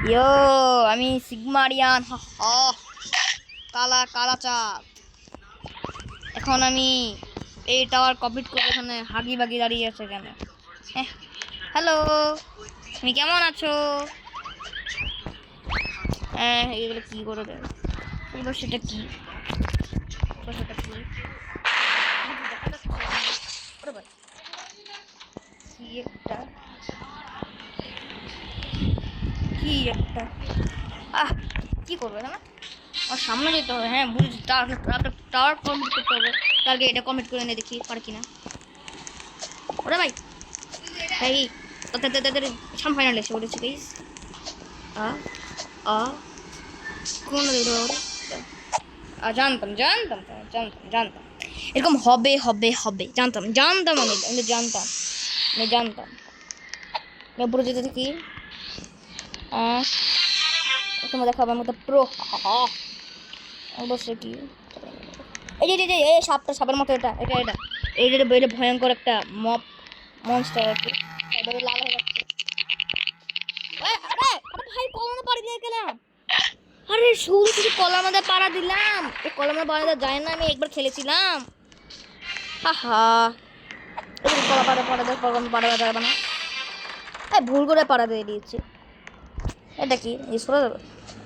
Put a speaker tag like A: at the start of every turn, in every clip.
A: ইয়ো আমি সিগমারিয়ান কালা কালা চাঁদ। এখন আমি এই টাওয়ার কমপ্লিট করে এখানে হাগি বাগি দাঁড়িয়ে আছে কেন? হ্যালো, তুমি কেমন আছো? হ্যাঁ, এগুলো কি করে দেয়? এবার সেটা কি? সেটা কি? কি একটা কি করবে না? আর সামনে যেতে হবে। হ্যাঁ বুঝছি, টাওয়ার কমপ্লিট করতে হবে। কালকে এটা কমপ্লিট করে এনে দেখি পারে কিনা। ওরে ভাই এই তাদের সাম ফাইনাল এসে বলেছি গাইস। কোন জানতাম জানতাম জানতাম জানতাম এরকম হবে হবে হবে জানতাম জানতাম আমি জানতাম জানতাম। পুরো যেতে থাকি। তোমার দেখাবো আমার তো প্রো অবশ্যই। কি এই যে এই সাপটা, সাপের মতো এটা এটা এটা এটা এটা ভয়ঙ্কর একটা মনস্টার আর কি। লাল হয়ে যাচ্ছে। ভাই কলামে পাড়ি দিয়ে গেলাম। আরে শুরু থেকে কলামাদা পাড়া দিলাম। এই কলামে পাড়া যায় না, আমি একবার খেলেছিলাম। হাহা কলা পাড়া দেয়, কলামে পাড়া যাবে না। ভুল করে পাড়া দিয়ে দিয়েছি। এটা কি ইউজ করা যাবে?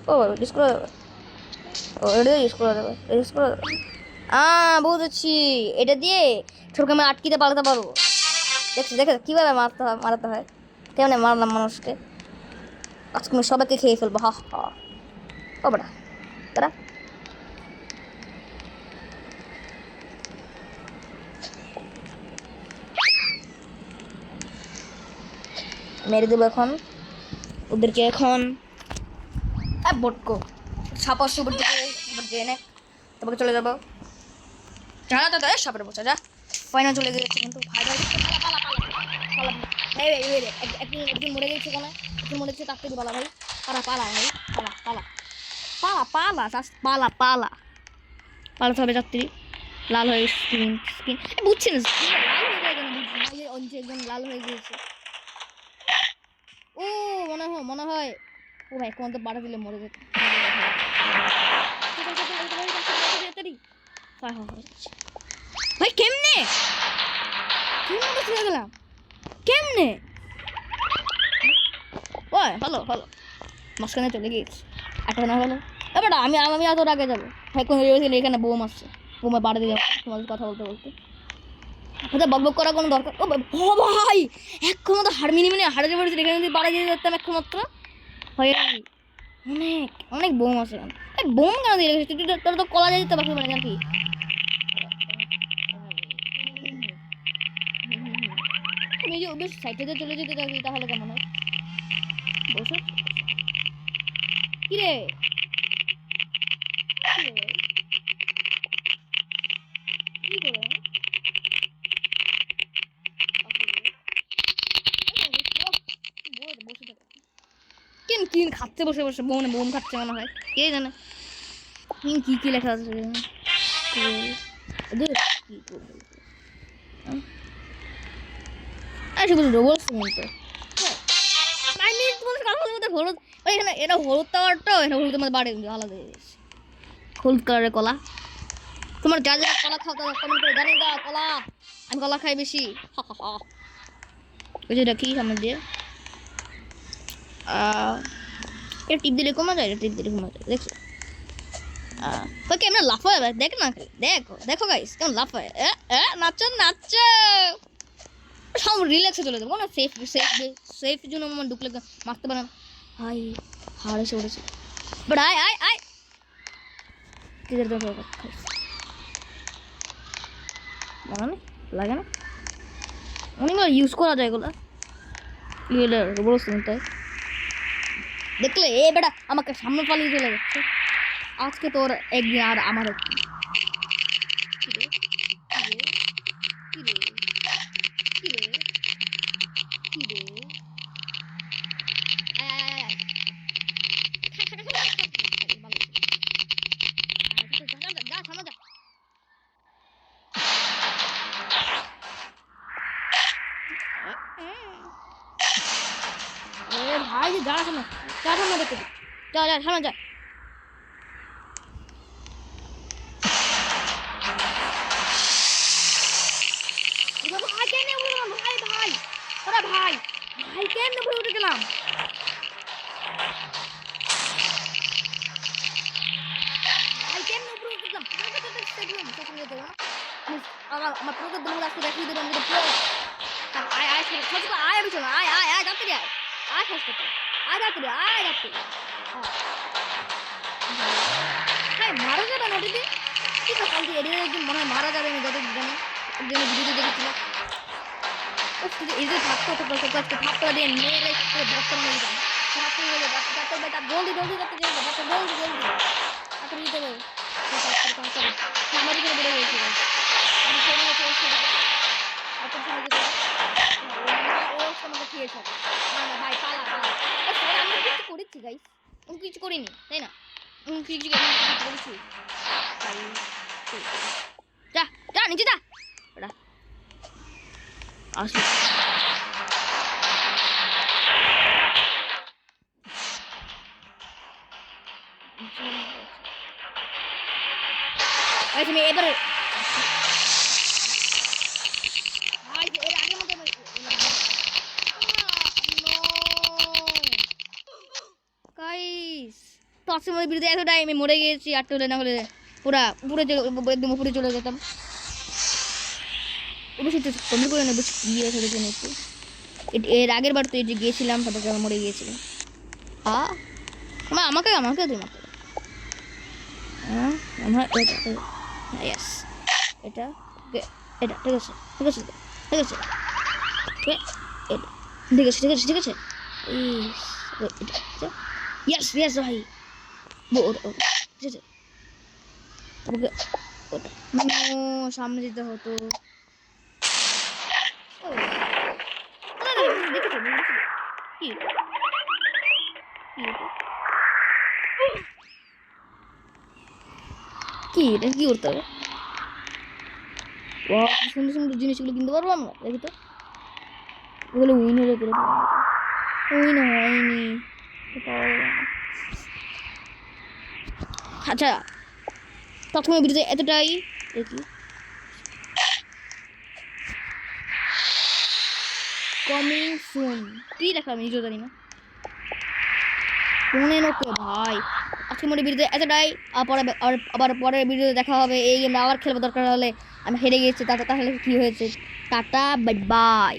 A: ও ইউজ করা যাবে। ও এটা ইউজ করা যাবে, ইউজ করা যাবে। বুঝেছি, এটা দিয়ে ছোটকে আমি আটকিতে পালাতে পারবো। দেখে কীভাবে মারাতে হয়, কেমন মারলাম মানুষকে। আজকে আমি সবাইকে খেয়ে ফেলবো। ও বেটা তারা মেরে দেবো এখন ওদেরকে। এখন বটকো সাপা সুপুর দিকে জেনে তারপরে চলে যাবো। জানা তো সাপের বোঝা যা ফাইনাল চলে গেছে। কিন্তু ভাই একদিন মরে গেছে কেন? একদিন মরে গেছে তার থেকে পালা ভাই। পালা ভাই পালা পালাতে হবে যাত্রী। লাল হয়ে স্ক্রিন বুঝছি না একদম লাল হয়ে গিয়েছে। ও মনে হয় ও ভাই কোন তো বাড়া দিলে মরে যেত। ভাই কেমনে গেলাম কেমনে? ওই হলো মাঝখানে চলে গিয়েছি। একটা না হলো এবার আমি এত আগে যাবো ভাই। কোন এখানে বোম আসছে, বোমে বাড়া দিয়ে যাবো তোমাদের কথা বলতে বক করার কোনো দরকার। ও ভাই এখন তো হার মিনিমিনি হারে যাবে এখানে যদি বাড়া দিয়ে যেতাম এখন মাত্র হয়। অনেক অনেক বোম আছে। বোম কেন দিয়ে রেখেছিস? তোরা তো কলা যেতে পারবি মানে নাকি? বেশ সাইডে চলে যেতে থাকি তাহলে কেমন হয়? বসে কিরে কি করে কিন খাচ্ছে বসে বসে বোম খাচ্ছে মনে হয়। কে জানে কি লেখা আছে? শুধু রোবট কিন্তু হলুদ এখানে এটা হলুদ টাওয়ারটা এটা হলুদের মধ্যে বাড়ি আলাদা হয়ে গেছে। হলুদ কালারের কলা। তোমার যা যা কলা খাও তারা কমেন্ট করে জানি দা কলা। আমি কলা খাই বেশি। ওই যেটা কি সামনে দিয়ে এটা টিপ দিলে কমা যায়, টিপ দিলে কমা যায়। দেখছো কেমন লাফায়? দেখ না, দেখো গাইস কেমন লাফায়। নাচো সব রিল্যাক্সে চলে যাবো না। সেফ জন্য আমার ঢুকলে মারতে পারে না। হাই হাড় এসে উঠেছে বাট আয় কিদের দেখো লাগে না অনেকগুলো ইউজ করা যায় এগুলো। দেখলে এ বেটা আমাকে সামনে পালিয়ে চলে যাচ্ছে। আজকে তোর একদিন আর আমার একদিন। ভাই যাস না যা সামনে দেখতে যা যা সামনে যা ভাই কেন উঠে গেলাম ভাই ভাই ওরা ভাই ভাই কেন উঠে গেলাম ভাই কেন উঠে গেলাম আমার প্রোগ্রাম দম লাগছে দেখিয়ে দেবেন আমি তো আয় আয় ছোট আয় আমি চলো আয় আয় আয় যাতে আয় আয় ফাস্ট আয় যাতে আয় যাতে হ্যাঁ মারা যাবে না দিদি ঠিক আছে কালকে এরিয়া একদিন মনে হয় মারা যাবে আমি যত জানি একদিন ভিডিওতে দেখেছিলাম এই যে থাকতো থাপ করে দিয়ে মেরে বক্তব্য হয়ে যাবে থাকতে গেলে ডাক্তার বেটা জলদি যাতে যাবে ডাক্তার জলদি তাড়াতাড়ি দিতে হবে আমার দিকে বেড়ে গেছে আমি ফোনে চলছে অত সময় দিতে ওর সময় খেয়েছে না ভাই পালা আমি কিছু করেছি গাইস আমি কিছু করিনি তাই না আমি কিছু করেছি যা যা নিচে যা ওটা আসলে তুমি এবারে টসের বিরুদ্ধে এতটাই আমি মরে গিয়েছি আর তো না হলে পুরো একদম উপরে চলে যেতাম অবশ্যই তো কমে করে নেবো গিয়ে ফেলেছেন একটু এর আগের বার তো এই যে গিয়েছিলাম তারপরে মরে গিয়েছিলাম আমাকে তুই মাত্র আমার ইয়েস এটা ঠিক আছে ইয়েস ভাই ঠিক আছে সামনে যেতে হতো কি এটা কি করতে হবে সুন্দর জিনিসগুলো কিনতে পারবো আমরা দেখি তো ওগুলো উইনারে করে উইন হয়নি আচ্ছা প্রথমে ভিডিওতে এতটাই দেখি কমিং সুন কি লেখা আমি নিজেও জানি না মনে নকে ভাই আজকে মোটে ভিডিওতে এতটাই আবার পরের ভিডিওতে দেখা হবে এই গেমটা আবার খেলবো দরকার হলে আমি হেরে গেছি তাহলে কি হয়েছে টাটা বাই বাই